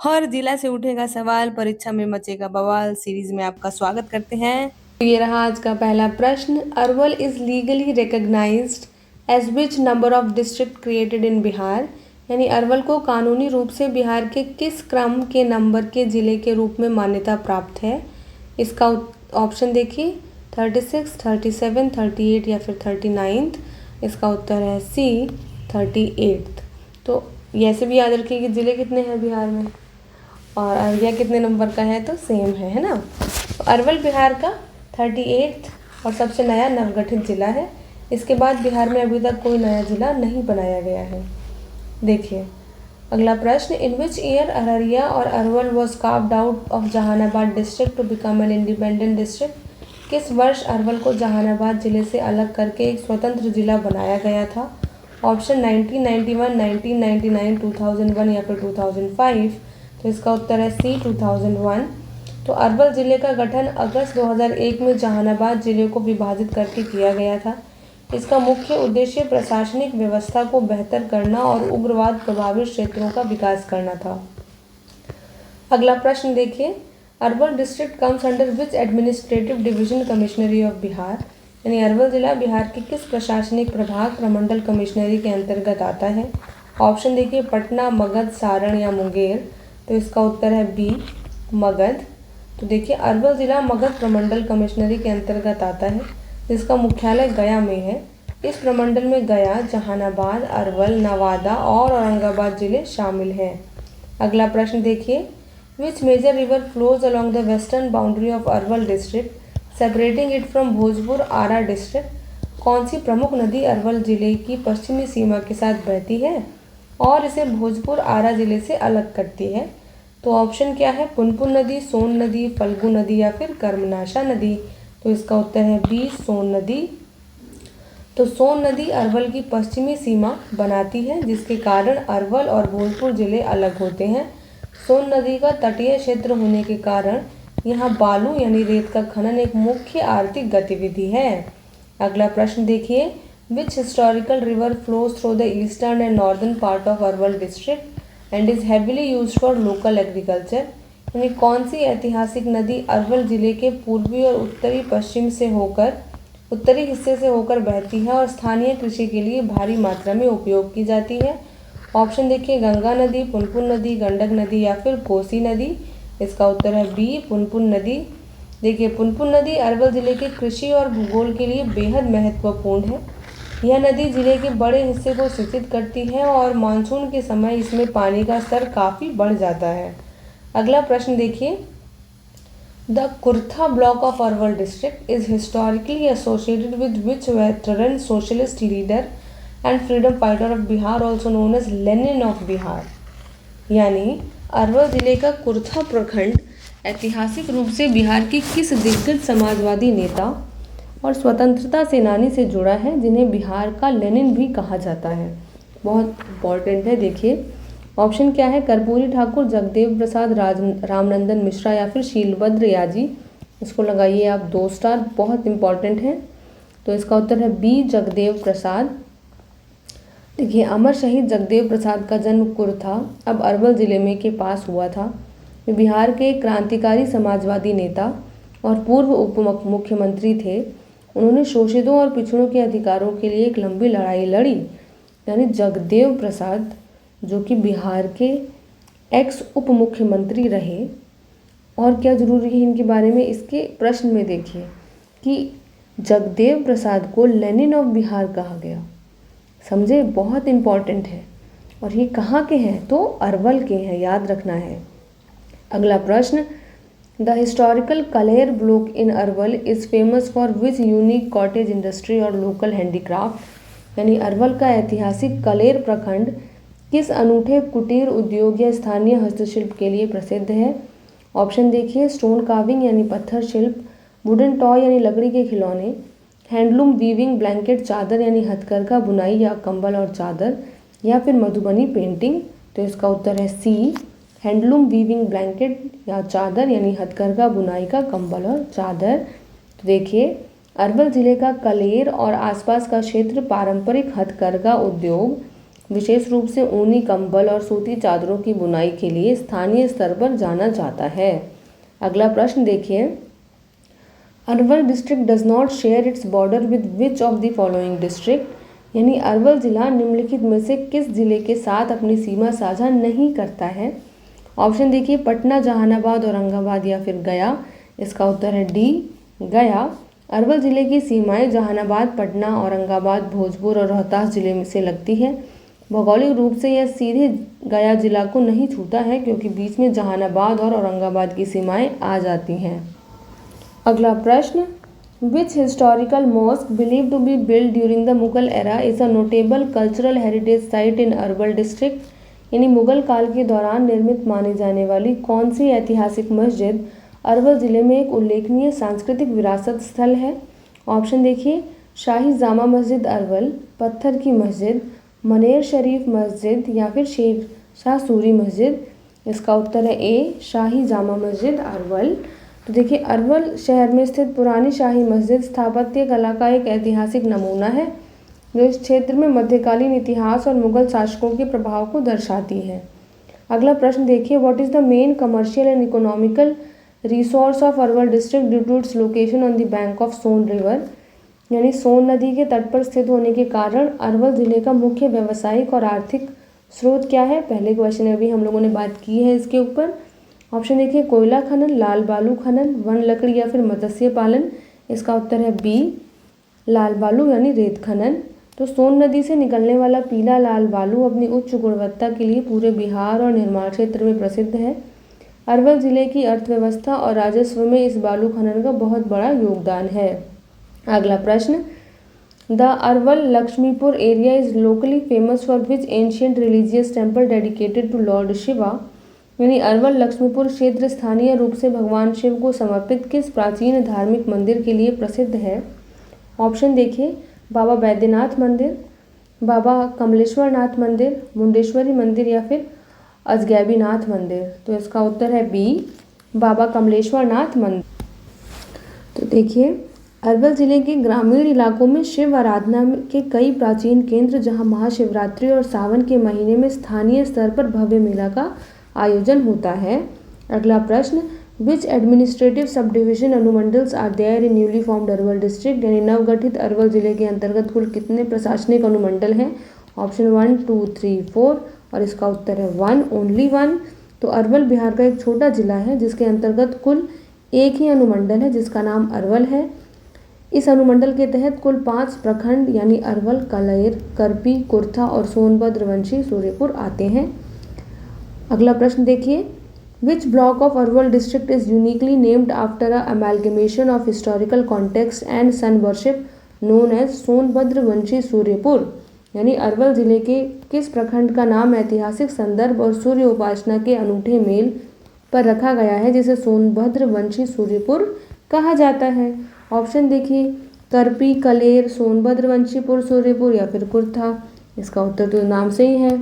हर जिला से उठेगा सवाल, परीक्षा में मचेगा बवाल सीरीज में आपका स्वागत करते हैं। तो ये रहा आज का पहला प्रश्न। Arwal is legally recognised as which number of district created in Bihar. यानी अरवल को कानूनी रूप से बिहार के किस क्रम के नंबर के जिले के रूप में मान्यता प्राप्त है। इसका ऑप्शन देखिए 36, 37, 38 या फिर 39। इसका उत्तर है सी 38। तो ऐसे भी याद रखिए कि जिले कितने हैं बिहार में और अररिया कितने नंबर का है, तो सेम है ना। तो अरवल बिहार का 38 और सबसे नया नवगठित जिला है। इसके बाद बिहार में अभी तक कोई नया जिला नहीं बनाया गया है। देखिए अगला प्रश्न, इन विच ईयर अररिया और Arwal was carved out of Jehanabad district to become an independent district. किस वर्ष अरवल को जहानाबाद जिले से अलग करके एक स्वतंत्र जिला बनाया गया था। ऑप्शन 1991, 1999, 2001 या फिर 2005। तो इसका उत्तर है सी 2001। तो अरवल जिले का गठन अगस्त 2001 में जहानाबाद जिले को विभाजित करके किया गया था। इसका मुख्य उद्देश्य प्रशासनिक व्यवस्था को बेहतर करना और उग्रवाद प्रभावित क्षेत्रों का विकास करना था। अगला प्रश्न देखिए, Arwal district comes under which administrative division commissionery of Bihar. यानी अरवल जिला बिहार के किस प्रशासनिक प्रभाग प्रमंडल कमिश्नरी के अंतर्गत आता है। ऑप्शन देखिए पटना, मगध, सारण या मुंगेर। तो इसका उत्तर है बी मगध। तो देखिए अरवल जिला मगध प्रमंडल कमिश्नरी के अंतर्गत आता है, जिसका मुख्यालय गया में है। इस प्रमंडल में गया, जहानाबाद, अरवल, नवादा और औरंगाबाद जिले शामिल हैं। अगला प्रश्न देखिए, which major river flows along the western boundary of Arwal district separating it from Bhojpur Ara district. कौन सी प्रमुख नदी अरवल जिले की पश्चिमी सीमा के साथ बहती है और इसे भोजपुर आरा जिले से अलग करती है। तो ऑप्शन क्या है, पुनपुन नदी, सोन नदी, फल्गु नदी या फिर कर्मनाशा नदी। तो इसका उत्तर है बी सोन नदी। तो सोन नदी अरवल की पश्चिमी सीमा बनाती है, जिसके कारण अरवल और भोजपुर जिले अलग होते हैं। सोन नदी का तटीय क्षेत्र होने के कारण यहाँ बालू यानी रेत का खनन एक मुख्य आर्थिक गतिविधि है। अगला प्रश्न देखिए, विच historical river flows through the eastern and northern part of Arwal district and is heavily used for local agriculture. यानी कौन सी ऐतिहासिक नदी अरवल जिले के पूर्वी और उत्तरी हिस्से से होकर बहती है और स्थानीय कृषि के लिए भारी मात्रा में उपयोग की जाती है। ऑप्शन देखिए गंगा नदी, पुनपुन नदी, गंडक नदी या फिर कोसी नदी। इसका उत्तर है बी पुनपुन नदी। देखिए पुनपुन नदी अरवल जिले के कृषि और भूगोल के लिए बेहद महत्वपूर्ण है। यह नदी जिले के बड़े हिस्से को सिंचित करती है और मानसून के समय इसमें पानी का स्तर काफ़ी बढ़ जाता है। अगला प्रश्न देखिए, the Kurtha block of Arwal district is historically associated with which veteran socialist leader and freedom fighter of Bihar also known as Lenin of Bihar. यानी अरवल जिले का कुर्था प्रखंड ऐतिहासिक रूप से बिहार के किस दिग्गज समाजवादी नेता और स्वतंत्रता सेनानी से जुड़ा है, जिन्हें बिहार का लेनिन भी कहा जाता है। बहुत इम्पॉर्टेंट है। देखिए ऑप्शन क्या है, कर्पूरी ठाकुर, जगदेव प्रसाद, रामनंदन मिश्रा या फिर शीलभद्र याजी। इसको लगाइए आप 2 स्टार, बहुत इम्पॉर्टेंट है। तो इसका उत्तर है बी जगदेव प्रसाद। देखिए अमर शहीद जगदेव प्रसाद का जन्म कुर्था अब अरवल जिले में के पास हुआ था। वे बिहार के क्रांतिकारी समाजवादी नेता और पूर्व उप मुख्यमंत्री थे। उन्होंने शोषितों और पिछड़ों के अधिकारों के लिए एक लंबी लड़ाई लड़ी। यानी जगदेव प्रसाद जो कि बिहार के एक्स उप मुख्यमंत्री रहे। और क्या ज़रूरी है इनके बारे में, इसके प्रश्न में देखिए कि जगदेव प्रसाद को लेनिन ऑफ बिहार कहा गया। समझे, बहुत इम्पॉर्टेंट है। और ये कहाँ के हैं, तो अरवल के हैं, याद रखना है। अगला प्रश्न, the historical Kaler block in Arwal is famous for which unique cottage industry और लोकल हैंडीक्राफ्ट। यानी अरवल का ऐतिहासिक कलेर प्रखंड किस अनूठे कुटीर उद्योग या स्थानीय हस्तशिल्प के लिए प्रसिद्ध है। ऑप्शन देखिए स्टोन कार्विंग यानी पत्थर शिल्प, वुडन टॉय यानी लकड़ी के खिलौने, हैंडलूम वीविंग ब्लैंकेट चादर यानी हथकरघा बुनाई या कंबल और चादर, या फिर मधुबनी पेंटिंग। तो इसका उत्तर है सी हैंडलूम वीविंग ब्लैंकेट या चादर यानी हथकरघा बुनाई का कंबल और चादर। तो देखिए अरवल जिले का कलेर और आसपास का क्षेत्र पारंपरिक हथकरघा उद्योग, विशेष रूप से ऊनी कंबल और सूती चादरों की बुनाई के लिए स्थानीय स्तर पर जाना जाता है। अगला प्रश्न देखिए, Arwal district does not share its border with which of the following district, यानी अरवल जिला निम्नलिखित में से किस जिले के साथ अपनी सीमा साझा नहीं करता है। ऑप्शन देखिए, पटना, जहानाबाद, औरंगाबाद या फिर गया। इसका उत्तर है डी, गया। अरवल जिले की सीमाएं जहानाबाद, पटना, औरंगाबाद, भोजपुर और रोहतास जिले में से लगती है। भौगोलिक रूप से यह सीधे गया जिला को नहीं छूता है क्योंकि बीच में जहानाबाद और औरंगाबाद की सीमाएं आ जाती हैं। अगला प्रश्न, which historical mosque believe to be build during the Mughal era is a notable cultural heritage site in Arwal district, यानी मुगल काल के दौरान निर्मित मानी जाने वाली कौन सी ऐतिहासिक मस्जिद अरवल जिले में एक उल्लेखनीय सांस्कृतिक विरासत स्थल है। ऑप्शन देखिए, शाही जामा मस्जिद अरवल, पत्थर की मस्जिद, मनेर शरीफ मस्जिद या फिर शेर शाह सूरी मस्जिद। इसका उत्तर है ए, शाही जामा मस्जिद अरवल। तो देखिए, अरवल शहर में स्थित पुरानी शाही मस्जिद स्थापत्य कला का एक ऐतिहासिक नमूना है जो इस क्षेत्र में मध्यकालीन इतिहास और मुगल शासकों के प्रभाव को दर्शाती है। अगला प्रश्न देखिए, what is the main commercial and economical resource of Arwal district due to its location on the bank of Son river, यानी सोन नदी के तट पर स्थित होने के कारण अरवल जिले का मुख्य व्यावसायिक और आर्थिक स्रोत क्या है। पहले क्वेश्चन में भी हम लोगों ने बात की है इसके ऊपर। ऑप्शन देखिए, कोयला खनन, लाल बालू खनन, वन लकड़ी या फिर मत्स्य पालन। इसका उत्तर है बी, लाल बालू यानी रेत खनन। तो सोन नदी से निकलने वाला पीला लाल बालू अपनी उच्च गुणवत्ता के लिए पूरे बिहार और निर्माण क्षेत्र में प्रसिद्ध है। अरवल जिले की अर्थव्यवस्था और राजस्व में इस बालू खनन का बहुत बड़ा योगदान है। अगला प्रश्न, the Arwal Lakshmipur area is locally famous for which ancient religious temple dedicated to lord Shiva, यानी अरवल लक्ष्मीपुर क्षेत्र स्थानीय रूप से भगवान शिव को समर्पित किस प्राचीन धार्मिक मंदिर के लिए प्रसिद्ध है। ऑप्शन देखिए, बाबा बैद्यनाथ मंदिर, बाबा कमलेश्वर नाथ मंदिर, मुंडेश्वरी मंदिर या फिर अजगैबीनाथ मंदिर। तो इसका उत्तर है बी, बाबा कमलेश्वर नाथ मंदिर। तो देखिए, अरवल जिले के ग्रामीण इलाकों में शिव आराधना के कई प्राचीन केंद्र जहां महाशिवरात्रि और सावन के महीने में स्थानीय स्तर पर भव्य मेला का आयोजन होता है। अगला प्रश्न, विच एडमिनिस्ट्रेटिव सब डिविजन अनुमंडल्स are there in newly formed Arwal district, यानी नवगठित अरवल जिले के अंतर्गत कुल कितने प्रशासनिक अनुमंडल हैं। ऑप्शन 1, 2, 3, 4 और इसका उत्तर है 1, ओनली 1। तो अरवल बिहार का एक छोटा जिला है जिसके अंतर्गत कुल एक ही अनुमंडल है जिसका नाम अरवल है। इस अनुमंडल के तहत कुल 5 प्रखंड यानी अरवल, कलेर, करपी, कुर्था और सोनभद्र, वंशी, सूर्यपुर आते हैं। अगला प्रश्न देखिए, which block of Arwal district is uniquely named after a amalgamation of historical context and sun worship known as Sonbhadra, Vanshi, Suryapur, यानी अरवल जिले के किस प्रखंड का नाम ऐतिहासिक संदर्भ और सूर्य उपासना के अनूठे मेल पर रखा गया है जिसे सोनभद्र, वंशी, सूर्यपुर कहा जाता है। ऑप्शन देखिए, करपी, कलेर, सोनभद्र, वंशीपुर, सूर्यपुर या फिर कुर्था। इसका उत्तर तो नाम से ही है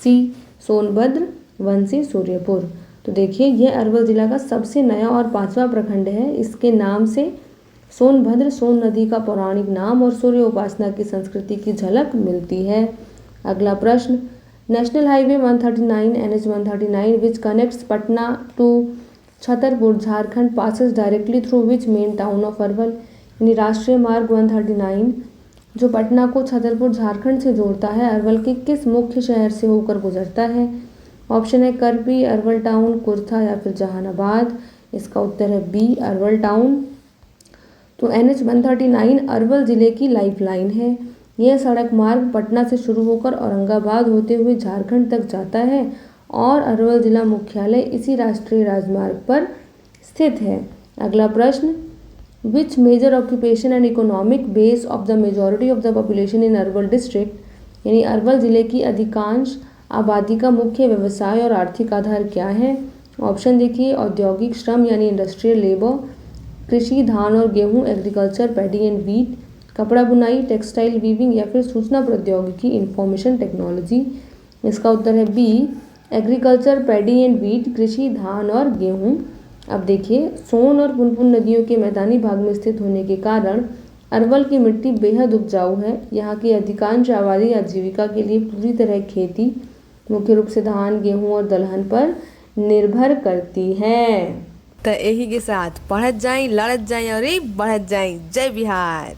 सी, सोनभद्र, वंशी, सूर्यपुर। तो देखिए, यह अरवल जिला का सबसे नया और 5वां प्रखंड है। इसके नाम से सोनभद्र सोन नदी का पौराणिक नाम और सूर्य उपासना की संस्कृति की झलक मिलती है। अगला प्रश्न, national highway 139 NH 139 which connects Patna to Chhatarpur Jharkhand passes directly through which main town of Arwal, यानी राष्ट्रीय मार्ग 139 जो पटना को छतरपुर झारखंड से जोड़ता है अरवल के किस मुख्य शहर से होकर गुजरता है। ऑप्शन है करपी, अरवल टाउन, कुर्था या फिर जहानाबाद। इसका उत्तर है बी, अरवल टाउन। तो NH 139 अरवल जिले की लाइफलाइन है। यह सड़क मार्ग पटना से शुरू होकर औरंगाबाद होते हुए झारखंड तक जाता है और अरवल जिला मुख्यालय इसी राष्ट्रीय राजमार्ग पर स्थित है। अगला प्रश्न, which major occupation and economic base of the majority of the population in Arwal district, यानी अरवल जिले की अधिकांश आबादी का मुख्य व्यवसाय और आर्थिक आधार क्या है। ऑप्शन देखिए, औद्योगिक श्रम यानी इंडस्ट्रियल लेबर, कृषि, धान और गेहूं, एग्रीकल्चर, पैडी एंड वीट, कपड़ा बुनाई, टेक्सटाइल वीविंग या फिर सूचना प्रौद्योगिकी, इंफॉर्मेशन टेक्नोलॉजी। इसका उत्तर है B, agriculture, paddy and wheat, कृषि, धान और गेहूं। अब देखिए, सोन और पुनपुन नदियों के मैदानी भाग में स्थित होने के कारण अरवल की मिट्टी बेहद उपजाऊ है। यहाँ की अधिकांश आबादी आजीविका के लिए पूरी तरह खेती, मुख्य रूप से धान, गेहूं और दलहन पर निर्भर करती है। तो यही के साथ पढ़त जाई, लड़त जाई और बढ़त जाई। जय बिहार।